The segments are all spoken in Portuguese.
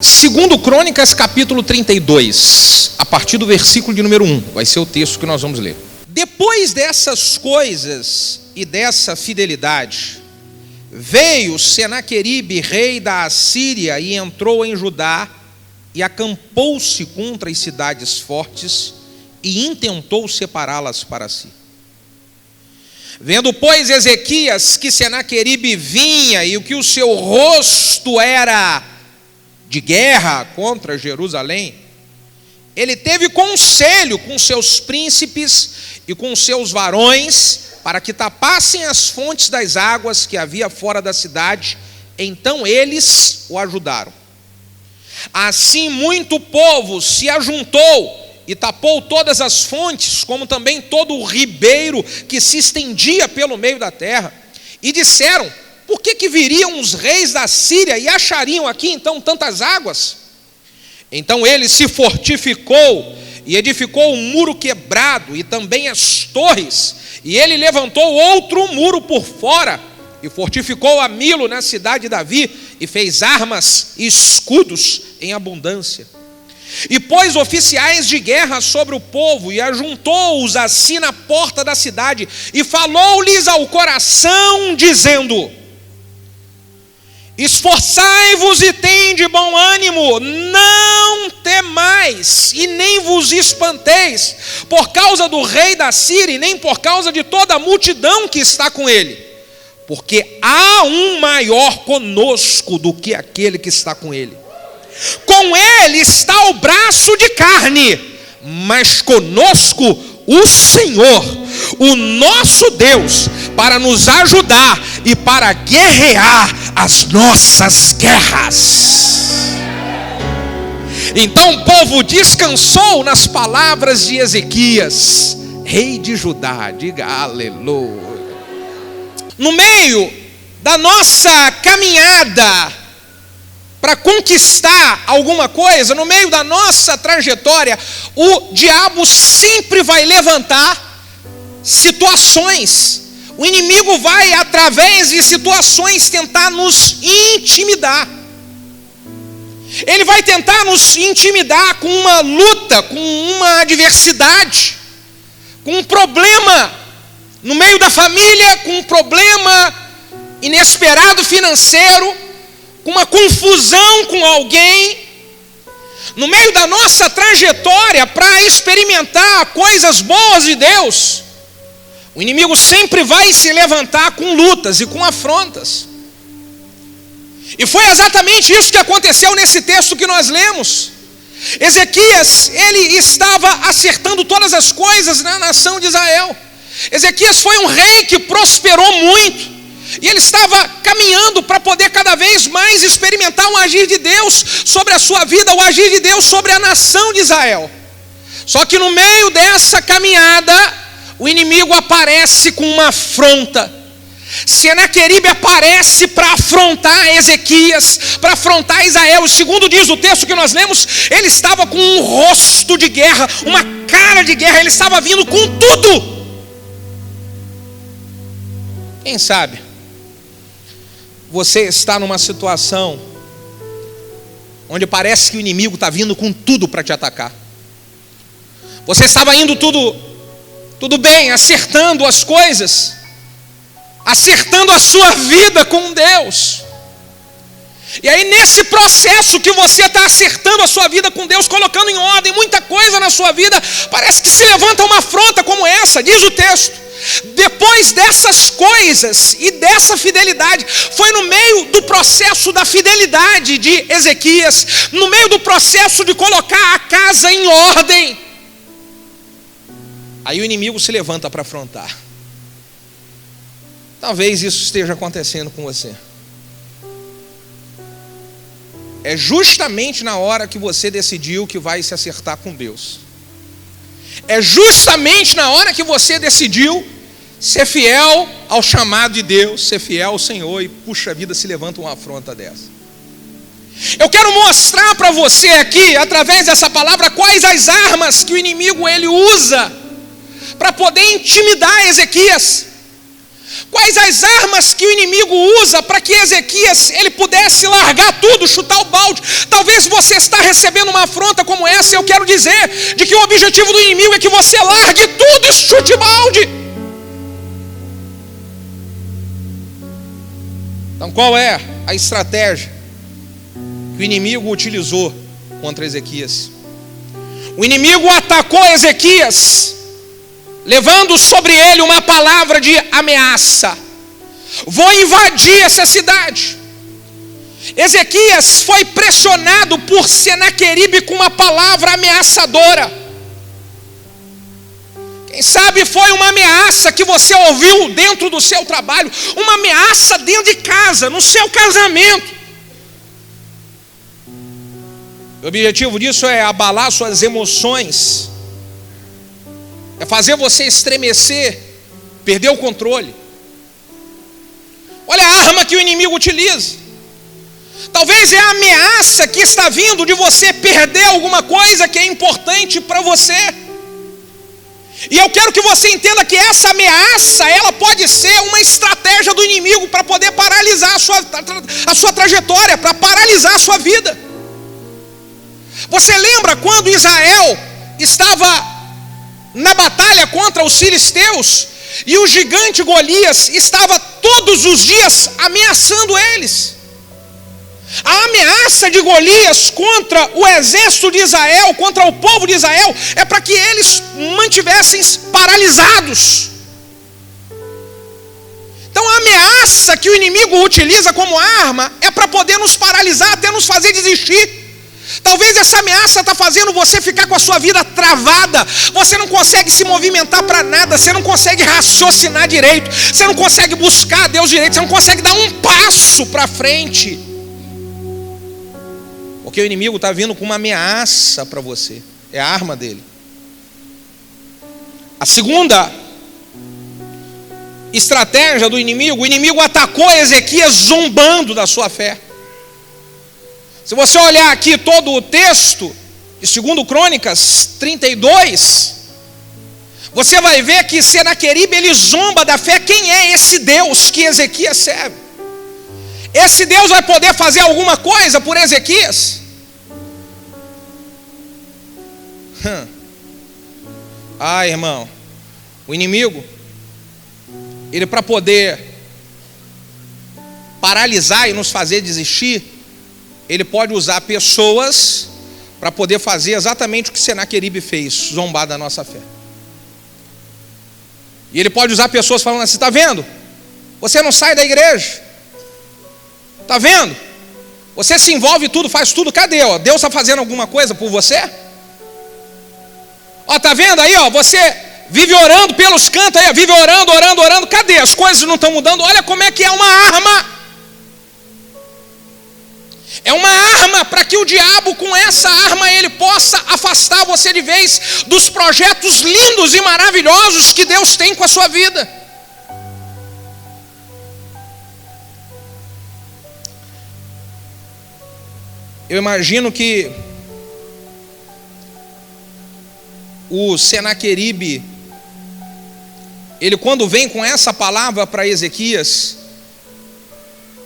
Segundo Crônicas, capítulo 32, a partir do versículo de número 1, vai ser o texto que nós vamos ler. Depois dessas coisas e dessa fidelidade, veio Senaqueribe, rei da Assíria, e entrou em Judá, e acampou-se contra as cidades fortes, e intentou separá-las para si. Vendo, pois, Ezequias que Senaqueribe vinha, e o que o seu rosto era de guerra contra Jerusalém, ele teve conselho com seus príncipes e com seus varões para que tapassem as fontes das águas que havia fora da cidade. Então eles o ajudaram. Assim muito povo se ajuntou e tapou todas as fontes, como também todo o ribeiro que se estendia pelo meio da terra. E disseram: por que viriam os reis da Síria e achariam aqui então tantas águas? Então ele se fortificou e edificou um muro quebrado e também as torres. E ele levantou outro muro por fora e fortificou a Milo na cidade de Davi e fez armas e escudos em abundância. E pôs oficiais de guerra sobre o povo e ajuntou-os assim na porta da cidade e falou-lhes ao coração, dizendo: esforçai-vos e tende bom ânimo, não temais e nem vos espanteis por causa do rei da Síria e nem por causa de toda a multidão que está com ele, porque há um maior conosco do que aquele que está com ele. Com ele está o braço de carne, mas conosco o Senhor, o nosso Deus, para nos ajudar e para guerrear as nossas guerras. Então o povo descansou nas palavras de Ezequias, rei de Judá. Diga aleluia. No meio da nossa caminhada para conquistar alguma coisa, no meio da nossa trajetória, o diabo sempre vai levantar situações. O inimigo vai, através de situações, tentar nos intimidar. Ele vai tentar nos intimidar com uma luta, com uma adversidade, com um problema no meio da família, com um problema inesperado financeiro, com uma confusão com alguém. No meio da nossa trajetória para experimentar coisas boas de Deus, o inimigo sempre vai se levantar com lutas e com afrontas. E foi exatamente isso que aconteceu nesse texto que nós lemos. Ezequias, ele estava acertando todas as coisas na nação de Israel. Ezequias foi um rei que prosperou muito. E ele estava caminhando para poder cada vez mais experimentar o agir de Deus sobre a sua vida, o agir de Deus sobre a nação de Israel. Só que no meio dessa caminhada, o inimigo aparece com uma afronta. Senaqueribe aparece para afrontar Ezequias, para afrontar Israel. Segundo diz o texto que nós lemos, ele estava com um rosto de guerra, uma cara de guerra, ele estava vindo com tudo. Quem sabe você está numa situação onde parece que o inimigo está vindo com tudo para te atacar. Você estava indo tudo bem, acertando as coisas, acertando a sua vida com Deus. E aí nesse processo que você está acertando a sua vida com Deus, colocando em ordem muita coisa na sua vida, parece que se levanta uma afronta como essa. Diz o texto: depois dessas coisas e dessa fidelidade, foi no meio do processo da fidelidade de Ezequias, no meio do processo de colocar a casa em ordem, aí o inimigo se levanta para afrontar. Talvez isso esteja acontecendo com você. É justamente na hora que você decidiu que vai se acertar com Deus. É justamente na hora que você decidiu ser fiel ao chamado de Deus, ser fiel ao Senhor, e puxa vida, se levanta uma afronta dessa. Eu quero mostrar para você aqui, através dessa palavra, quais as armas que o inimigo ele usa para poder intimidar Ezequias, Quais as armas que o inimigo usa para que Ezequias ele pudesse largar tudo, chutar o balde? Talvez você está recebendo uma afronta como essa, e eu quero dizer de que o objetivo do inimigo é que você largue tudo e chute balde. Então qual é a estratégia que o inimigo utilizou contra Ezequias? O inimigo atacou Ezequias, levando sobre ele uma palavra de ameaça. Vou invadir essa cidade. Ezequias foi pressionado por Senaqueribe com uma palavra ameaçadora. Quem sabe foi uma ameaça que você ouviu dentro do seu trabalho, uma ameaça dentro de casa, no seu casamento. O objetivo disso é abalar suas emoções, é fazer você estremecer, perder o controle. Olha a arma que o inimigo utiliza. Talvez é a ameaça que está vindo de você perder alguma coisa que é importante para você. E eu quero que você entenda que essa ameaça, ela pode ser uma estratégia do inimigo para poder paralisar a sua trajetória, para paralisar a sua vida. Você lembra quando Israel estava na batalha contra os filisteus e o gigante Golias estava todos os dias ameaçando eles? A ameaça de Golias contra o exército de Israel, contra o povo de Israel, é para que eles mantivessem paralisados. Então a ameaça que o inimigo utiliza como arma é para poder nos paralisar, até nos fazer desistir. Talvez essa ameaça está fazendo você ficar com a sua vida travada. Você não consegue se movimentar para nada. Você não consegue raciocinar direito. Você não consegue buscar a Deus direito. Você não consegue dar um passo para frente. Porque o inimigo está vindo com uma ameaça para você. É a arma dele. A segunda estratégia do inimigo, o inimigo atacou Ezequias zombando da sua fé. Se você olhar aqui todo o texto de 2 Crônicas 32, você vai ver que Senaqueribe ele zomba da fé. Quem é esse Deus que Ezequias serve? Esse Deus vai poder fazer alguma coisa por Ezequias? Irmão, o inimigo, ele para poder paralisar e nos fazer desistir, ele pode usar pessoas para poder fazer exatamente o que Senaqueribe fez, zombar da nossa fé. E ele pode usar pessoas falando assim: está vendo? Você não sai da igreja. Está vendo? Você se envolve tudo, faz tudo. Cadê? Deus está fazendo alguma coisa por você? Está vendo aí? Você vive orando pelos cantos aí, vive orando. Cadê? As coisas não estão mudando. Olha como é que é uma arma. É uma arma para que o diabo, com essa arma, ele possa afastar você de vez dos projetos lindos e maravilhosos que Deus tem com a sua vida. Eu imagino que o Senaqueribe, ele quando vem com essa palavra para Ezequias,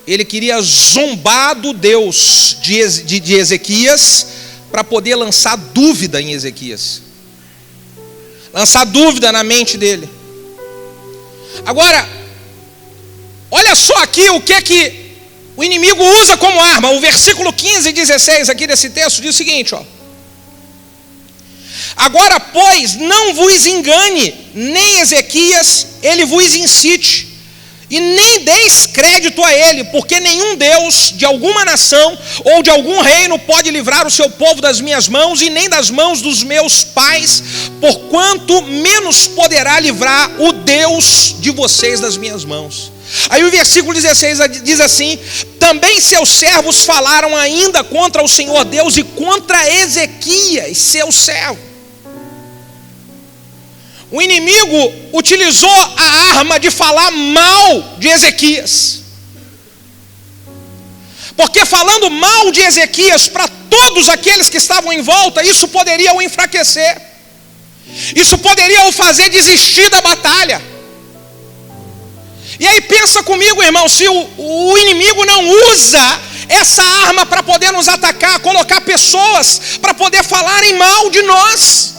ele queria zombar do Deus de Ezequias para poder lançar dúvida em Ezequias. Lançar dúvida na mente dele. Agora, olha só aqui o que o inimigo usa como arma. O versículo 15 e 16 aqui desse texto diz o seguinte, Agora, pois, não vos engane, nem Ezequias, ele vos incite. E nem deis crédito a ele, porque nenhum Deus de alguma nação ou de algum reino pode livrar o seu povo das minhas mãos e nem das mãos dos meus pais, porquanto menos poderá livrar o Deus de vocês das minhas mãos. Aí o versículo 16 diz assim: também seus servos falaram ainda contra o Senhor Deus e contra Ezequias, seu servo. O inimigo utilizou a arma de falar mal de Ezequias. Porque falando mal de Ezequias para todos aqueles que estavam em volta, isso poderia o enfraquecer. Isso poderia o fazer desistir da batalha. E aí pensa comigo, irmão, se o inimigo não usa essa arma para poder nos atacar, colocar pessoas para poder falarem mal de nós.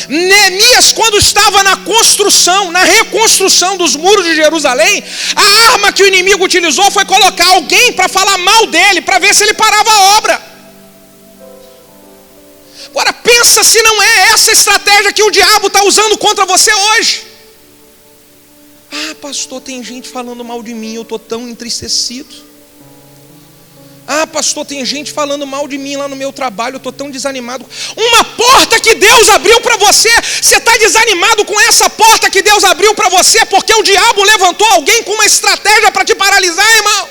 Neemias, quando estava na construção, na reconstrução dos muros de Jerusalém, a arma que o inimigo utilizou foi colocar alguém para falar mal dele, para ver se ele parava a obra. Agora pensa se não é essa estratégia que o diabo está usando contra você hoje. Ah, pastor, tem gente falando mal de mim, eu estou tão entristecido. Ah, pastor, tem gente falando mal de mim lá no meu trabalho, eu estou tão desanimado. Uma porta que Deus abriu para você, você está desanimado com essa porta que Deus abriu para você, porque o diabo levantou alguém com uma estratégia para te paralisar, irmão.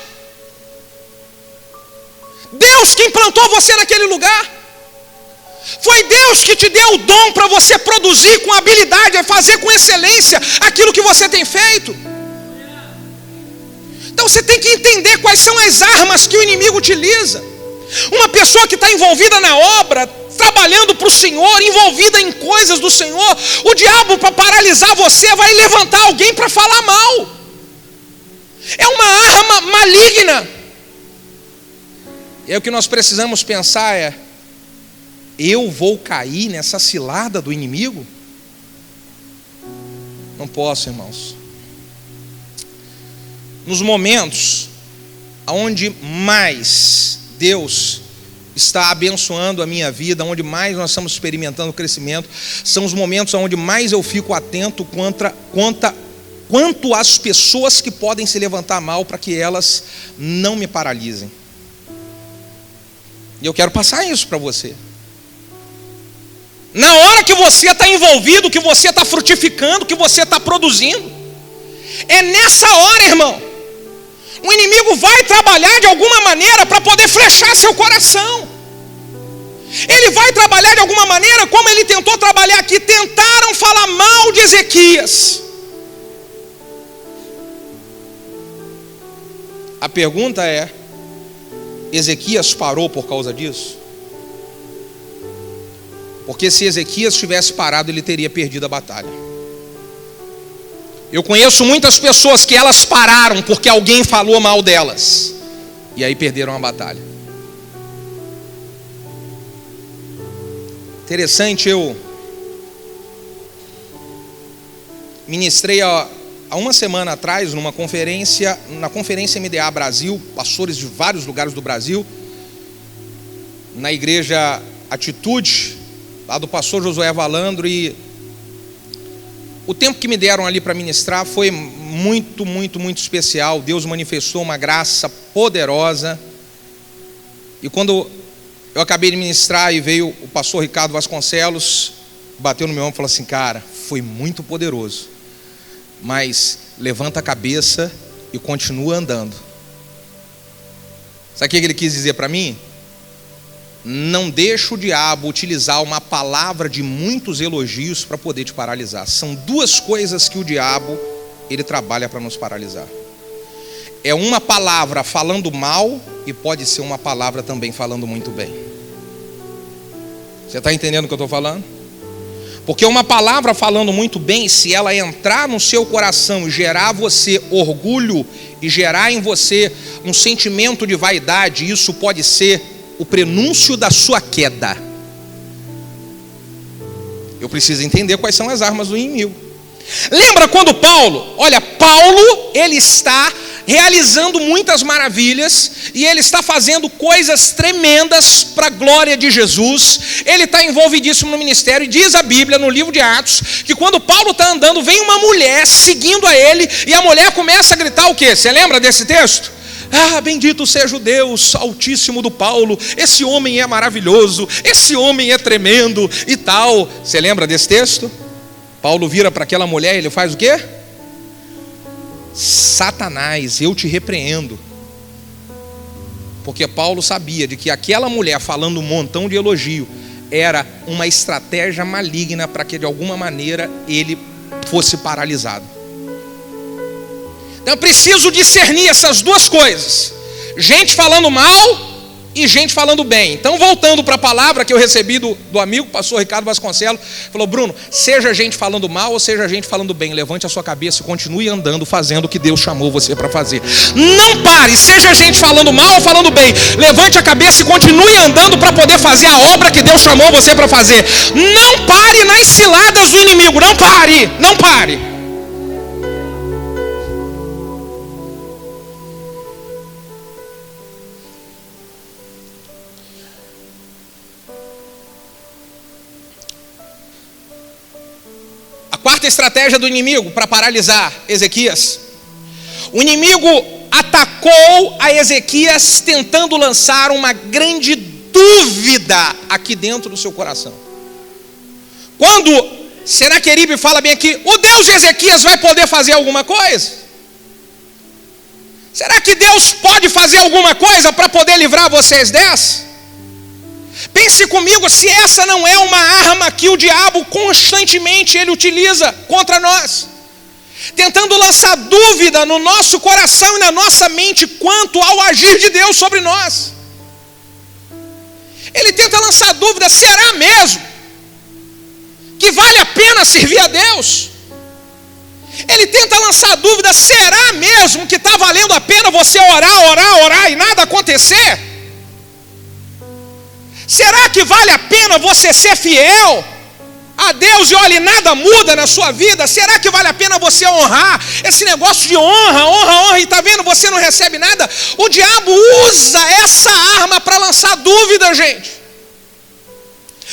Deus que implantou você naquele lugar. Foi Deus que te deu o dom para você produzir com habilidade, fazer com excelência aquilo que você tem feito. Então você tem que entender quais são as armas que o inimigo utiliza. Uma pessoa que está envolvida na obra, trabalhando para o Senhor, envolvida em coisas do Senhor, o diabo, para paralisar você, vai levantar alguém para falar mal. É uma arma maligna. E aí o que nós precisamos pensar é: eu vou cair nessa cilada do inimigo? Não posso, irmãos. Nos momentos onde mais Deus está abençoando a minha vida, onde mais nós estamos experimentando crescimento, são os momentos onde mais eu fico atento quanto às pessoas que podem se levantar mal para que elas não me paralisem. E eu quero passar isso para você. Na hora que você está envolvido, que você está frutificando, que você está produzindo, é nessa hora, irmão, o inimigo vai trabalhar de alguma maneira para poder flechar seu coração. Ele vai trabalhar de alguma maneira como ele tentou trabalhar aqui. Tentaram falar mal de Ezequias. A pergunta é: Ezequias parou por causa disso? Porque se Ezequias tivesse parado, ele teria perdido a batalha. Eu conheço muitas pessoas que elas pararam porque alguém falou mal delas, e aí perderam a batalha. Interessante, eu ministrei há uma semana atrás numa conferência, na conferência MDA Brasil, pastores de vários lugares do Brasil, na igreja Atitude, lá do pastor Josué Valandro, e o tempo que me deram ali para ministrar foi muito, muito, muito especial. Deus manifestou uma graça poderosa. E quando eu acabei de ministrar e veio o pastor Ricardo Vasconcelos, bateu no meu ombro e falou assim: cara, foi muito poderoso, mas levanta a cabeça e continua andando. Sabe o que ele quis dizer para mim? Não deixa o diabo utilizar uma palavra de muitos elogios para poder te paralisar. São duas coisas que o diabo, ele trabalha para nos paralisar. É uma palavra falando mal e pode ser uma palavra também falando muito bem. Você está entendendo o que eu estou falando? Porque uma palavra falando muito bem, se ela entrar no seu coração e gerar você orgulho e gerar em você um sentimento de vaidade, isso pode ser o prenúncio da sua queda. Eu preciso entender quais são as armas do inimigo. Lembra quando Paulo, ele está realizando muitas maravilhas, e ele está fazendo coisas tremendas para a glória de Jesus, ele está envolvidíssimo no ministério, e diz a Bíblia no livro de Atos, que quando Paulo está andando, vem uma mulher seguindo a ele, e a mulher começa a gritar o quê? Você lembra desse texto? Ah, bendito seja o Deus altíssimo do Paulo, esse homem é maravilhoso, esse homem é tremendo e tal. Você lembra desse texto? Paulo vira para aquela mulher e ele faz o quê? Satanás, eu te repreendo. Porque Paulo sabia de que aquela mulher falando um montão de elogio era uma estratégia maligna para que de alguma maneira ele fosse paralisado. Então eu preciso discernir essas duas coisas: gente falando mal e gente falando bem. Então, voltando para a palavra que eu recebi do amigo, pastor Ricardo Vasconcelos, falou: Bruno, seja gente falando mal ou seja gente falando bem, levante a sua cabeça e continue andando, fazendo o que Deus chamou você para fazer. Não pare, seja gente falando mal ou falando bem, levante a cabeça e continue andando para poder fazer a obra que Deus chamou você para fazer. Não pare nas ciladas do inimigo, não pare, não pare. Quarta estratégia do inimigo para paralisar Ezequias. O inimigo atacou a Ezequias tentando lançar uma grande dúvida aqui dentro do seu coração. Quando Senaqueribe fala bem aqui: o Deus de Ezequias vai poder fazer alguma coisa? Será que Deus pode fazer alguma coisa para poder livrar vocês dessa? Pense comigo, se essa não é uma arma que o diabo constantemente ele utiliza contra nós, tentando lançar dúvida no nosso coração e na nossa mente quanto ao agir de Deus sobre nós. Ele tenta lançar dúvida: será mesmo que vale a pena servir a Deus? Ele tenta lançar dúvida: será mesmo que está valendo a pena você orar e nada acontecer? Será que vale a pena você ser fiel a Deus e olha, nada muda na sua vida? Será que vale a pena você honrar? Esse negócio de honra, e está vendo, você não recebe nada. O diabo usa essa arma para lançar dúvida, gente.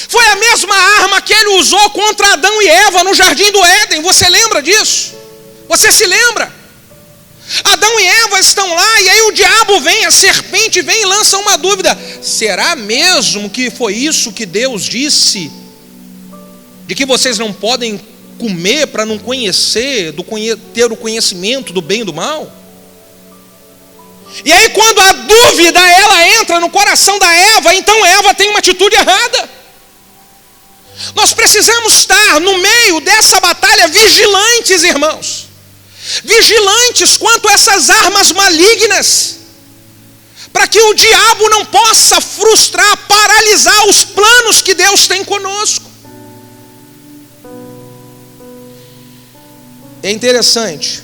Foi a mesma arma que ele usou contra Adão e Eva no jardim do Éden. Você lembra disso? Você se lembra? Adão e Eva estão lá, e aí o diabo vem, a serpente vem e lança uma dúvida: será mesmo que foi isso que Deus disse? De que vocês não podem comer para não conhecer, ter o conhecimento do bem e do mal? E aí quando a dúvida ela entra no coração da Eva, então Eva tem uma atitude errada. Nós precisamos estar no meio dessa batalha vigilantes, irmãos. Vigilantes quanto a essas armas malignas, para que o diabo não possa frustrar, paralisar os planos que Deus tem conosco. É interessante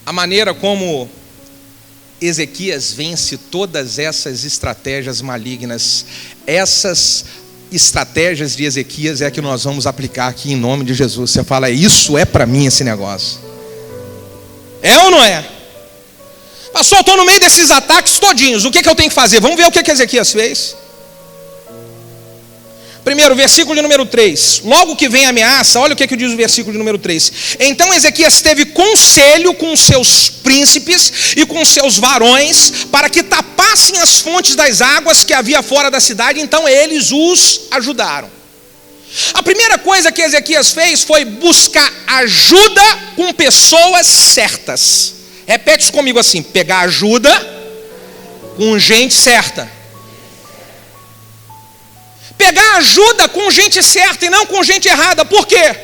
a maneira como Ezequias vence todas essas estratégias malignas. Essas estratégias de Ezequias é a que nós vamos aplicar aqui em nome de Jesus. Você fala: isso é para mim esse negócio. É ou não é? Pastor, eu estou no meio desses ataques todinhos, o que eu tenho que fazer? Vamos ver o que Ezequias fez. Primeiro, versículo de número 3. Logo que vem a ameaça, olha o que diz o versículo de número 3. Então Ezequias teve conselho com seus príncipes e com seus varões, para que tapassem as fontes das águas que havia fora da cidade. Então eles os ajudaram. A primeira coisa que Ezequias fez foi buscar ajuda com pessoas certas. Repete isso comigo assim: pegar ajuda com gente certa. Pegar ajuda com gente certa e não com gente errada. Por quê?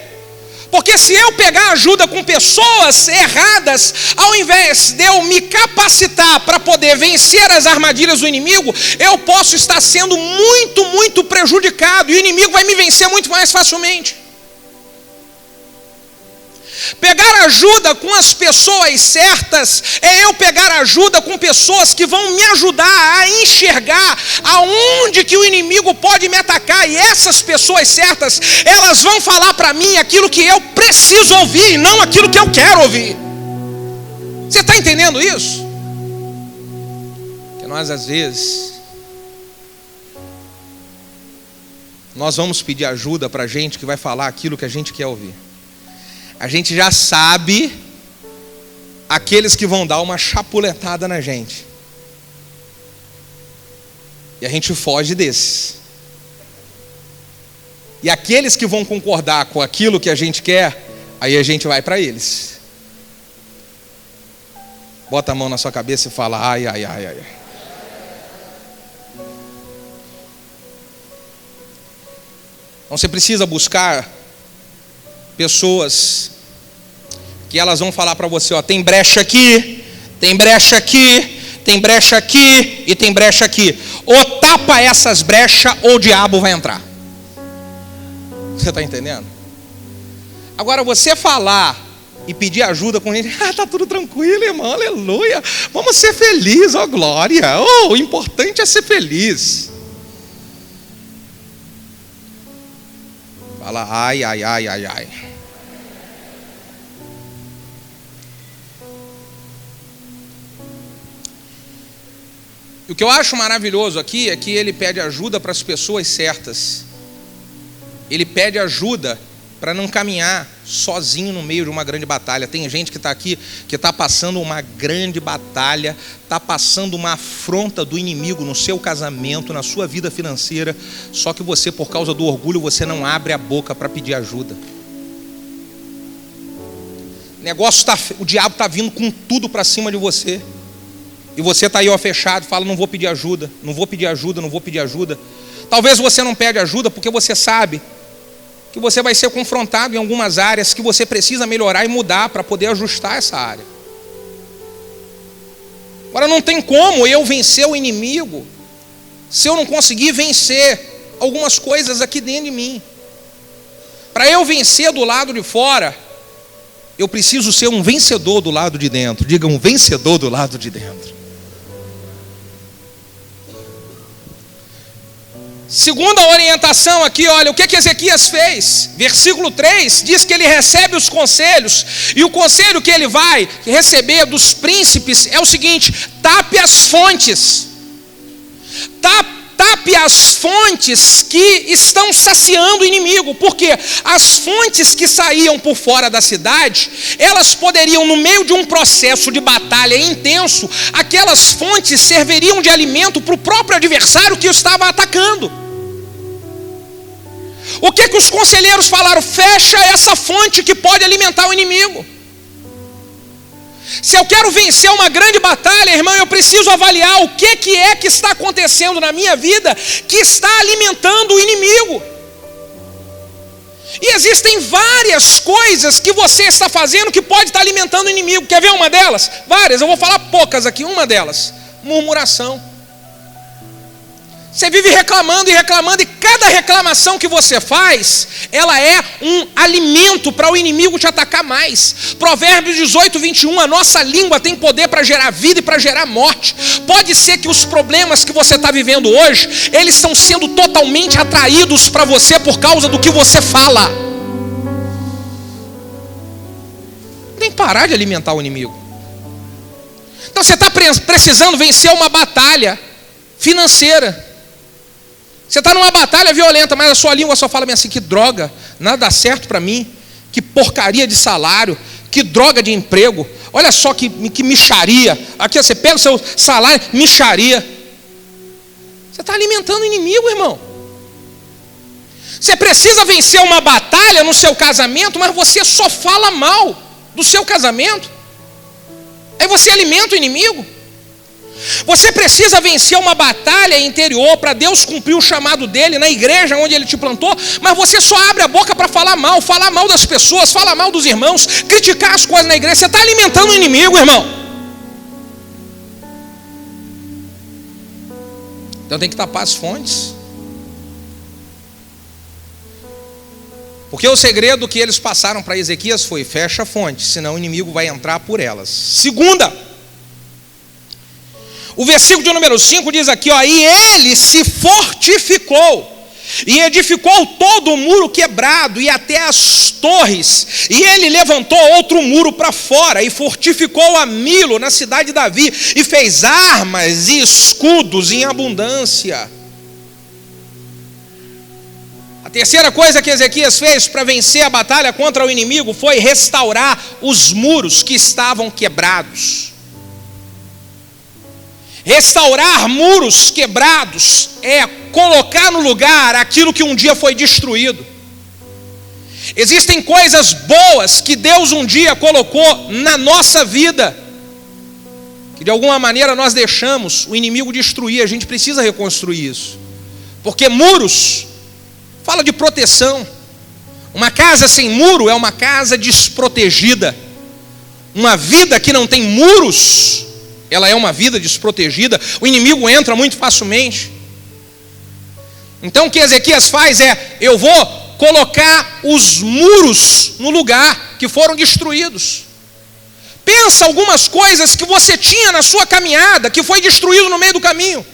Porque se eu pegar ajuda com pessoas erradas, ao invés de eu me capacitar para poder vencer as armadilhas do inimigo, eu posso estar sendo muito prejudicado, e o inimigo vai me vencer muito mais facilmente. Pegar ajuda com as pessoas certas é eu pegar ajuda com pessoas que vão me ajudar a enxergar aonde que o inimigo pode me atacar. E essas pessoas certas, elas vão falar para mim aquilo que eu preciso ouvir e não aquilo que eu quero ouvir. Você está entendendo isso? Que nós às vezes nós vamos pedir ajuda para gente que vai falar aquilo que a gente quer ouvir. A gente já sabe aqueles que vão dar uma chapuletada na gente, e a gente foge desses. E aqueles que vão concordar com aquilo que a gente quer, aí a gente vai para eles. Bota a mão na sua cabeça e fala: ai. Então você precisa buscar pessoas que elas vão falar para você: ó, tem brecha aqui, tem brecha aqui e tem brecha aqui. Ou tapa essas brechas ou o diabo vai entrar. Você está entendendo? Agora você falar e pedir ajuda com gente, tá tudo tranquilo, irmão, aleluia, vamos ser felizes, ó glória, o importante é ser feliz. Fala, ai. E o que eu acho maravilhoso aqui é que ele pede ajuda para as pessoas certas. Ele pede ajuda para não caminhar sozinho no meio de uma grande batalha. Tem gente que está aqui, que está passando uma grande batalha, está passando uma afronta do inimigo no seu casamento, na sua vida financeira, só que você, por causa do orgulho, você não abre a boca para pedir ajuda. O diabo está vindo com tudo para cima de você, e você está aí fechado, fala, não vou pedir ajuda. Talvez você não pede ajuda porque você sabe que você vai ser confrontado em algumas áreas que você precisa melhorar e mudar para poder ajustar essa área. Agora, não tem como eu vencer o inimigo se eu não conseguir vencer algumas coisas aqui dentro de mim. Para eu vencer do lado de fora, eu preciso ser um vencedor do lado de dentro. Diga, um vencedor do lado de dentro. Segunda orientação aqui, olha, o que Ezequias fez? Versículo 3 diz que ele recebe os conselhos, e o conselho que ele vai receber dos príncipes é o seguinte: tape as fontes. Tape as fontes que estão saciando o inimigo, porque as fontes que saíam por fora da cidade, elas poderiam, no meio de um processo de batalha intenso, aquelas fontes serviriam de alimento para o próprio adversário que o estava atacando. O que os conselheiros falaram? Fecha essa fonte que pode alimentar o inimigo. Se eu quero vencer uma grande batalha, irmão, eu preciso avaliar o que é que está acontecendo na minha vida que está alimentando o inimigo. E existem várias coisas que você está fazendo que pode estar alimentando o inimigo. Quer ver uma delas? Várias, eu vou falar poucas aqui. Uma delas, murmuração. Você vive reclamando, e cada reclamação que você faz, ela é um alimento para o inimigo te atacar mais. Provérbios 18, 21, a nossa língua tem poder para gerar vida e para gerar morte. Pode ser que os problemas que você está vivendo hoje, eles estão sendo totalmente atraídos para você por causa do que você fala. Tem que parar de alimentar o inimigo. Então você está precisando vencer uma batalha financeira. Você está numa batalha violenta, mas a sua língua só fala bem assim: que droga, nada dá certo para mim, que porcaria de salário, que droga de emprego, olha só que mixaria. Aqui você pega o seu salário, mixaria. Você está alimentando o inimigo, irmão. Você precisa vencer uma batalha no seu casamento, mas você só fala mal do seu casamento. Aí você alimenta o inimigo. Você precisa vencer uma batalha interior para Deus cumprir o chamado dele na igreja onde ele te plantou, mas você só abre a boca para falar mal das pessoas, falar mal dos irmãos, criticar as coisas na igreja. Você está alimentando o inimigo, irmão. Então tem que tapar as fontes. Porque o segredo que eles passaram para Ezequias foi: fecha a fonte, senão o inimigo vai entrar por elas. Segunda, o versículo de número 5 diz aqui, e ele se fortificou, e edificou todo o muro quebrado, e até as torres, e ele levantou outro muro para fora, e fortificou a Milo, na cidade de Davi, e fez armas e escudos em abundância. A terceira coisa que Ezequias fez para vencer a batalha contra o inimigo foi restaurar os muros que estavam quebrados. Restaurar muros quebrados é colocar no lugar aquilo que um dia foi destruído. Existem coisas boas que Deus um dia colocou na nossa vida, que de alguma maneira nós deixamos o inimigo destruir. A gente precisa reconstruir isso, porque muros fala de proteção. Uma casa sem muro é uma casa desprotegida. Uma vida que não tem muros ela é uma vida desprotegida, o inimigo entra muito facilmente. Então o que Ezequias faz é: eu vou colocar os muros no lugar que foram destruídos. Pensa algumas coisas que você tinha na sua caminhada, que foi destruído no meio do caminho.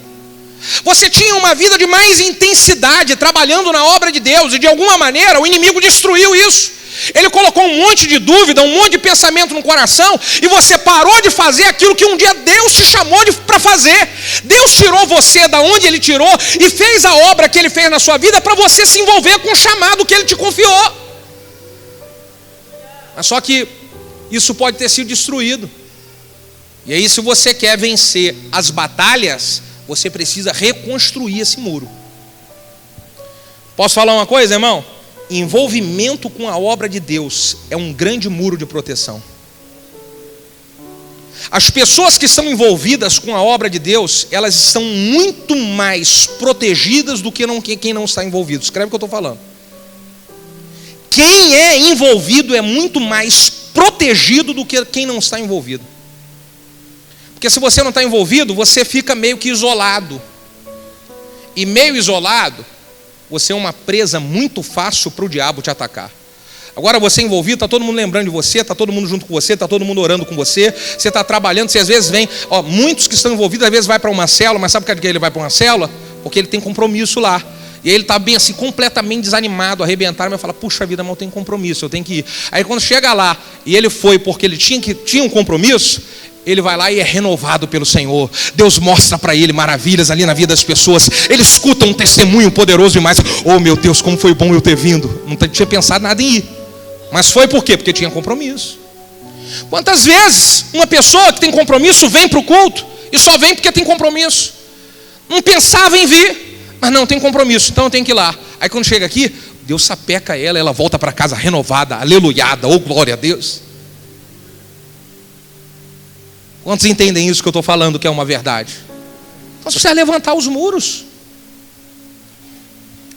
Você tinha uma vida de mais intensidade, trabalhando na obra de Deus, e de alguma maneira o inimigo destruiu isso. Ele colocou um monte de dúvida, um monte de pensamento no coração, e você parou de fazer aquilo que um dia Deus te chamou para fazer. Deus tirou você da onde Ele tirou e fez a obra que Ele fez na sua vida para você se envolver com o chamado que Ele te confiou. Mas só que isso pode ter sido destruído. E aí, se você quer vencer as batalhas, você precisa reconstruir esse muro. Posso falar uma coisa, irmão? Envolvimento com a obra de Deus é um grande muro de proteção. As pessoas que estão envolvidas com a obra de Deus, elas estão muito mais protegidas do que quem não está envolvido. Escreve o que eu estou falando. Quem é envolvido é muito mais protegido do que quem não está envolvido. Porque se você não está envolvido, você fica meio que isolado. E meio isolado, você é uma presa muito fácil para o diabo te atacar. Agora você envolvido, está todo mundo lembrando de você, está todo mundo junto com você, está todo mundo orando com você, você está trabalhando, você às vezes vem, muitos que estão envolvidos, às vezes vai para uma célula, mas sabe por que ele vai para uma célula? Porque ele tem compromisso lá. E aí ele está bem assim, completamente desanimado, arrebentado, mas fala: puxa vida, mas eu tenho compromisso, eu tenho que ir. Aí quando chega lá, e ele foi porque ele tinha um compromisso, ele vai lá e é renovado pelo Senhor. Deus mostra para ele maravilhas ali na vida das pessoas. Ele escuta um testemunho poderoso demais. Oh meu Deus, como foi bom eu ter vindo. Não tinha pensado nada em ir, mas foi por quê? Porque tinha compromisso. Quantas vezes uma pessoa que tem compromisso vem para o culto e só vem porque tem compromisso? Não pensava em vir, mas não, tem compromisso, então eu tenho que ir lá. Aí quando chega aqui, Deus sapeca ela volta para casa renovada, aleluiada, oh glória a Deus. Quantos entendem isso que eu estou falando, que é uma verdade? Então você precisa levantar os muros.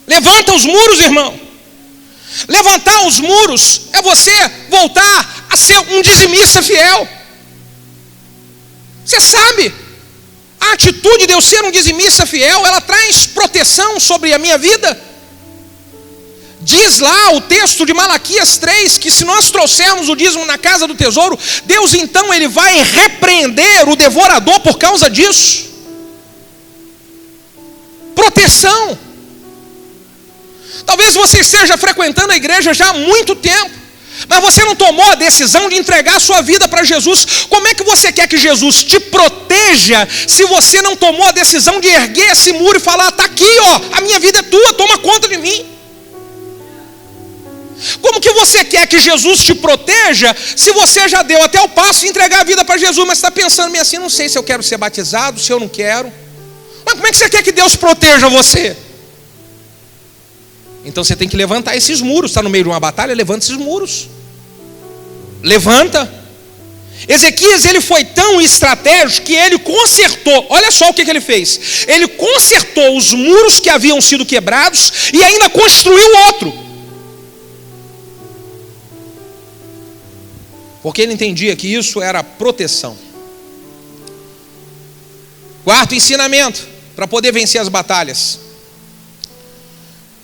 Levanta os muros, irmão. Levantar os muros é você voltar a ser um dizimista fiel. Você sabe, a atitude de eu ser um dizimista fiel, ela traz proteção sobre a minha vida. Diz lá o texto de Malaquias 3, que se nós trouxermos o dízimo na casa do tesouro, Deus então ele vai repreender o devorador por causa disso. Proteção. Talvez você esteja frequentando a igreja já há muito tempo, mas você não tomou a decisão de entregar a sua vida para Jesus. Como é que você quer que Jesus te proteja se você não tomou a decisão de erguer esse muro e falar: está aqui, a minha vida é tua, toma conta de mim? Como que você quer que Jesus te proteja se você já deu até o passo de entregar a vida para Jesus, mas está pensando meio assim: não sei se eu quero ser batizado, se eu não quero. Mas como é que você quer que Deus proteja você? Então você tem que levantar esses muros. Está no meio de uma batalha, levanta esses muros. Levanta. Ezequias, ele foi tão estratégico que ele consertou. Olha só o que ele fez. Ele consertou os muros que haviam sido quebrados e ainda construiu outro. Porque ele entendia que isso era proteção. Quarto ensinamento, para poder vencer as batalhas.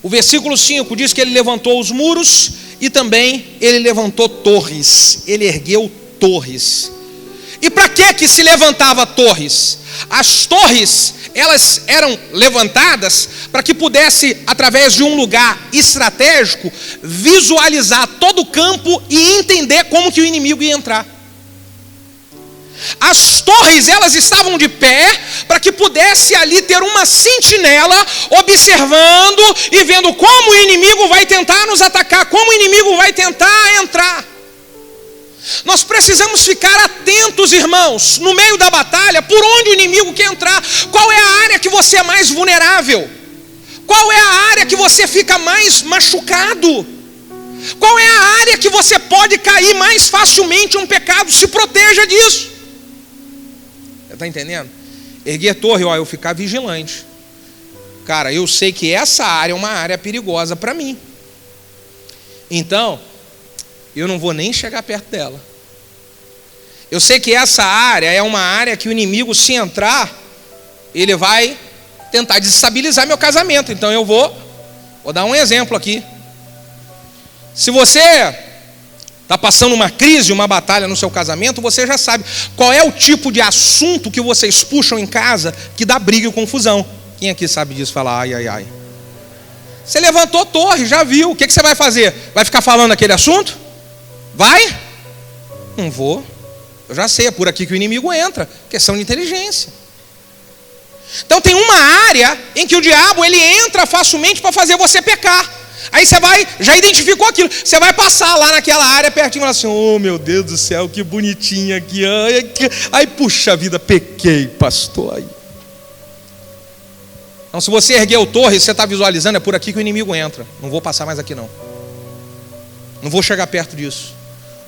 O versículo 5 diz que ele levantou os muros e também ele levantou torres. Ele ergueu torres. E para que se levantava torres? As torres, elas eram levantadas para que pudesse, através de um lugar estratégico, visualizar todo o campo e entender como que o inimigo ia entrar. As torres, elas estavam de pé para que pudesse ali ter uma sentinela observando e vendo como o inimigo vai tentar nos atacar, como o inimigo vai tentar entrar. Nós precisamos ficar atentos, irmãos, no meio da batalha, por onde o inimigo quer entrar. Qual é a área que você é mais vulnerável? Qual é a área que você fica mais machucado? Qual é a área que você pode cair mais facilmente em um pecado? Se proteja disso. Você está entendendo? Erguer torre, eu ficar vigilante. Cara, eu sei que essa área é uma área perigosa para mim. Então, eu não vou nem chegar perto dela. Eu sei que essa área é uma área que o inimigo, se entrar, ele vai tentar desestabilizar meu casamento. Então eu vou dar um exemplo aqui. Se você está passando uma crise, uma batalha no seu casamento, você já sabe qual é o tipo de assunto que vocês puxam em casa que dá briga e confusão. Quem aqui sabe disso? Fala, ai, ai, ai. Você levantou torre, já viu. O que você vai fazer? Vai ficar falando aquele assunto? Vai? Não vou. Eu já sei, é por aqui que o inimigo entra. Questão de inteligência. Então tem uma área em que o diabo ele entra facilmente para fazer você pecar. Aí você vai, já identificou aquilo, você vai passar lá naquela área pertinho e falar assim, oh meu Deus do céu, que bonitinho aqui. Ai, puxa vida, pequei, pastor. Ai. Então se você ergueu torre, você está visualizando, é por aqui que o inimigo entra. Não vou passar mais aqui não. Não vou chegar perto disso.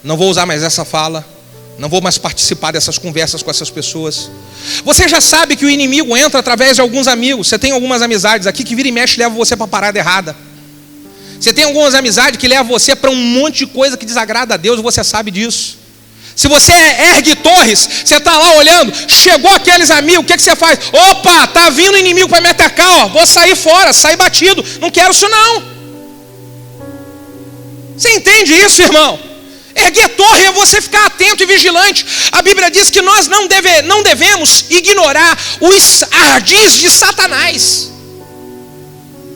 Não vou usar mais essa fala. Não vou mais participar dessas conversas com essas pessoas. Você já sabe que o inimigo entra através de alguns amigos. Você tem algumas amizades aqui que vira e mexe levam você para a parada errada. Você tem algumas amizades que levam você para um monte de coisa que desagrada a Deus, e você sabe disso. Se você ergue torres, você está lá olhando, chegou aqueles amigos, o que você faz? Opa, está vindo o inimigo para me atacar, ó, vou sair fora, sair batido, não quero isso não. Você entende isso, irmão? Erguer torre é você ficar atento e vigilante. A Bíblia diz que nós não devemos ignorar os ardis de Satanás.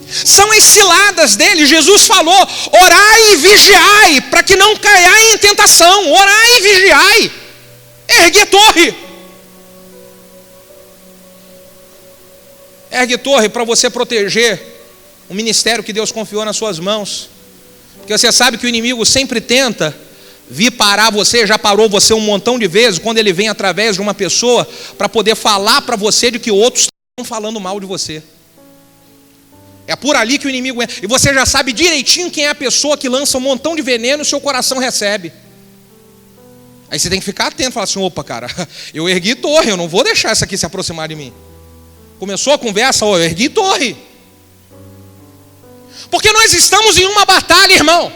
São as ciladas dele. Jesus falou, orai e vigiai, para que não caiai em tentação. Orai e vigiai. Ergue torre. Ergue torre para você proteger o ministério que Deus confiou nas suas mãos. Porque você sabe que o inimigo sempre tenta vir parar você, já parou você um montão de vezes, quando ele vem através de uma pessoa, para poder falar para você de que outros estão falando mal de você. É por ali que o inimigo entra. E você já sabe direitinho quem é a pessoa que lança um montão de veneno e o seu coração recebe. Aí você tem que ficar atento e falar assim, opa cara, eu ergui torre, eu não vou deixar essa aqui se aproximar de mim. Começou a conversa, eu ergui torre. Porque nós estamos em uma batalha, irmão.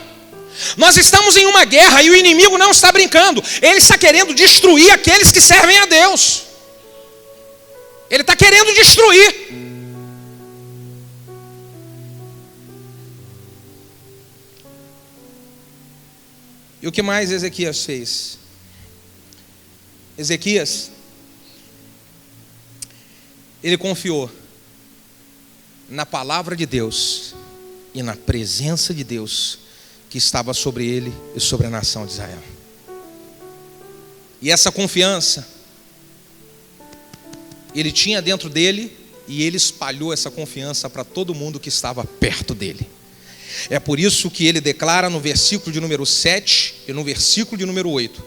Nós estamos em uma guerra e o inimigo não está brincando. Ele está querendo destruir aqueles que servem a Deus. Ele está querendo destruir. E o que mais Ezequias fez? Ezequias, ele confiou na palavra de Deus e na presença de Deus que estava sobre ele e sobre a nação de Israel. E essa confiança ele tinha dentro dele, e ele espalhou essa confiança para todo mundo que estava perto dele. É por isso que ele declara no versículo de número 7 e no versículo de número 8: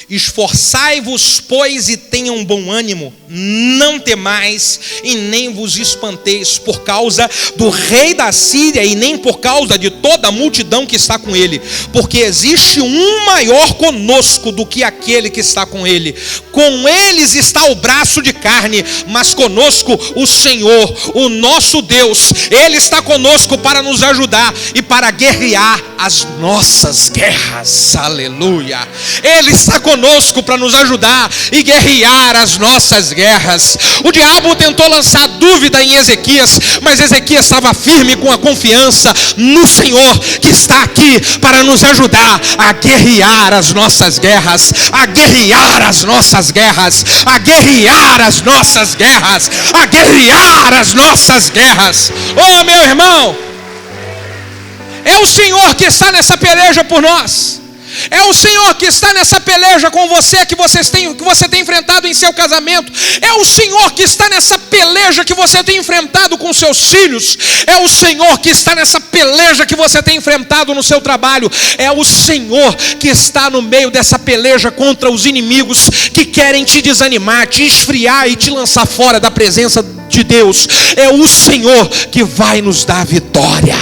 esforçai-vos, pois, e tenham bom ânimo, não temais e nem vos espanteis por causa do rei da Síria e nem por causa de toda a multidão que está com ele, porque existe um maior conosco do que aquele que está com ele. Com eles está o braço de carne, mas conosco o Senhor, o nosso Deus. Ele está conosco para nos ajudar e para guerrear as nossas guerras. Aleluia. Ele está conosco para nos ajudar e guerrear as nossas guerras. O diabo tentou lançar dúvida em Ezequias, mas Ezequias estava firme com a confiança no Senhor, que está aqui para nos ajudar a guerrear as nossas guerras, a guerrear as nossas guerras, a guerrear as nossas guerras, a guerrear as nossas guerras. Oh, meu irmão, é o Senhor que está nessa peleja por nós. É o Senhor que está nessa peleja com você, que você tem enfrentado em seu casamento. É o Senhor que está nessa peleja que você tem enfrentado com seus filhos. É o Senhor que está nessa peleja que você tem enfrentado no seu trabalho. É o Senhor que está no meio dessa peleja contra os inimigos que querem te desanimar, te esfriar e te lançar fora da presença de Deus. É o Senhor que vai nos dar vitória.